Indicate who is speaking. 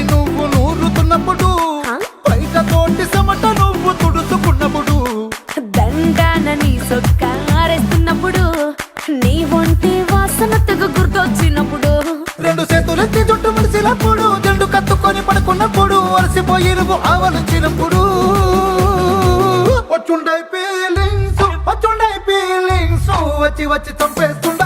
Speaker 1: నువ్వు నూరుతున్నప్పుడు బయట తోటి సమట నువ్వు తుడుచుకున్నప్పుడు
Speaker 2: దండాన నీ సొక్కారేస్తున్నప్పుడు నీ ఒంటి వాసన తెగ గుర్తొచ్చినప్పుడు
Speaker 1: రెండు చేతులెత్తి జుట్టు ముడిసినప్పుడు జండు కత్తుకొని పడుకున్నప్పుడు అలసిపోయి నువ్వు ఆవలించినప్పుడు వచ్చుండై ఫీలింగ్స్ వచ్చి వచ్చి చంపేస్తుండ